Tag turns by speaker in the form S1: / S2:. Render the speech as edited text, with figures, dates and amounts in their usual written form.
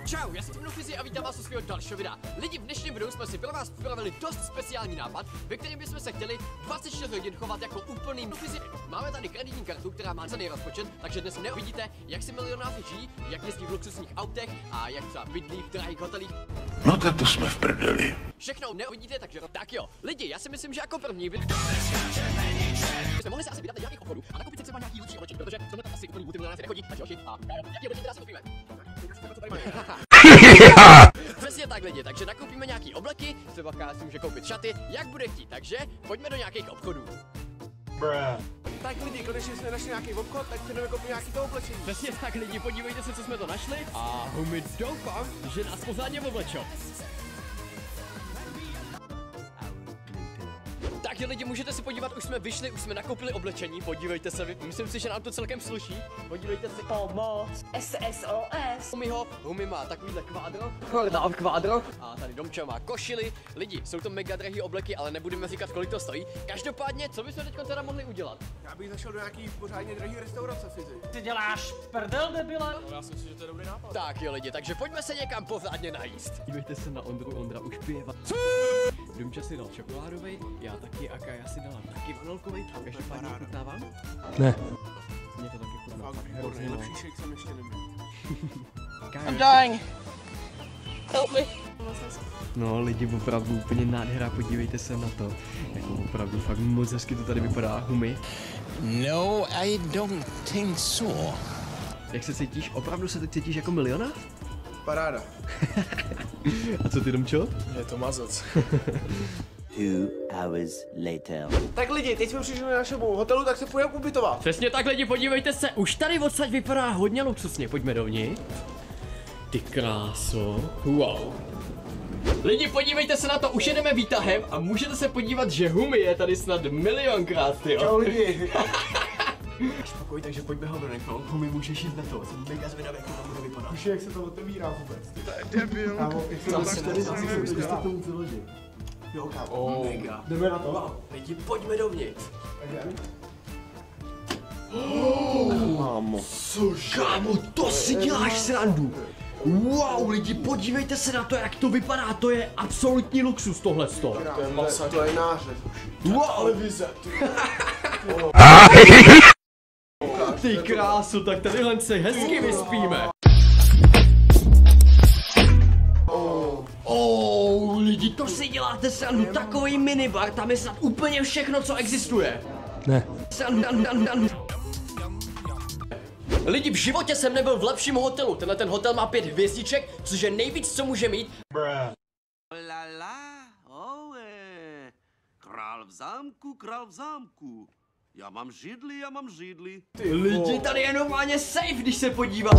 S1: Čau, já jsem Timno Fizi a vítám vás u svého dalšího videa. Lidi, v dnešním videu jsme si pro vás připravili dost speciální nápad, ve kterém bychom se chtěli 24 hodin chovat jako úplný Fizi. Máme tady kreditní kartu, která má cený rozpočet, takže dnes neuvidíte, jak si milionáři žijí, jak jezdí v luxusních autech a jak třeba bydlí v drahých hotelích.
S2: No tak to jsme v prdeli.
S1: Všechno neuvidíte, takže tak jo. Lidi, já si myslím, že jako první by jsme mohli se asi vydat do nějakých obchodů a nakoupit si třeba nějaký lepší oblečení, protože tohle tam asi úplný multimilionáři nechodí, takže hoši, a jaký oblečení teda si koupíme? Přesně tak lidi, takže nakoupíme nějaký obleky, třeba si může koupit šaty, jak bude chtít, takže pojďme do nějakých obchodů.
S3: Tak lidi, konečně jsme našli nějaký obchod, tak jdeme koupit nějaký to oblečení.
S1: Přesně tak lidi, podívejte se, co jsme to našli a my doufám, že nás pořádně oblečou. Tak lidi, můžete si podívat, už jsme vyšli, už jsme nakoupili oblečení, podívejte se, myslím si, že nám to celkem sluší, podívejte si.
S4: Pomoc, SSOS.
S1: Humi má takovýhle kvádro a tady Domča má košily. Lidi, jsou to mega drahý obleky, ale nebudeme říkat, kolik to stojí. Každopádně, co bychom teď teda mohli udělat?
S3: Já bych zašel do nějaký pořádně drahý restaurace, Fizi.
S4: Ty děláš prdel, debile?
S3: No, já si myslím, že to je dobrý nápad.
S1: Tak jo lidi, takže pojďme se někam pořádně najíst. Dívejte se na Ondru, Ondra už pije. Domča si dal čokoládový, já taky a Kaja si dala taky vanilkový. Každopádně chutnávám?
S2: Ne.
S1: Mně to taky chutná.
S3: Fakt výborný, nejlepší shake jsem ještě neměl.
S4: I'm dying. Help me.
S1: No lidi, opravdu úplně nádhera, podívejte se na to. Jako opravdu fakt moc hezky to tady vypadá, Humi.
S2: No, I don't think so.
S1: Jak se cítíš? Opravdu se teď cítíš jako milionář?
S3: Paráda.
S1: A co ty, Domčo?
S3: Je to mazec.
S5: 2 hours later.
S3: Tak lidi, teď jsme přišli na našemu hotelu, tak se půjdeme ubytovat.
S1: Přesně tak lidi, podívejte se, už tady odsaď vypadá hodně luxusně, pojďme dovnitř. Ty kráso, wow. Lidi, podívejte se na to, už jedeme výtahem a můžete se podívat, že Humi je tady snad milionkrát, tyjo.
S3: Čau lidi.
S1: Až pokoj, takže pojďme ho donechnout, Humi můžeš jít na to, jsem mega zvědavý, jak to bude vypadat.
S3: Víš, jak se to otevírá vůbec? To je debil. Kámo, jak se to
S1: Zkuste k tomu přiložit.
S3: Jo, kámo, mega. Jdeme na to?
S1: Wow, lidi, pojďme dovnitř.
S3: Mámo.
S1: Kámo, to si děláš srandu. Wow, lidi, podívejte se na to, jak to vypadá, to je absolutní luxus tohleto.
S3: To je masa, to je nářez.
S1: Wow,
S3: Vize.
S1: ty krásu, tak tadyhle se hezky vyspíme. Lidi, to si děláte srandu, takový minibar, tam je snad úplně všechno, co existuje.
S2: Ne.
S1: Lidi, v životě jsem nebyl v lepším hotelu, tenhle ten hotel má 5 hvězdiček, což je nejvíc, co může mít.
S6: Král v zámku, král v zámku. Já mám židli.
S1: Lidi, tady je normálně safe, když se podívá.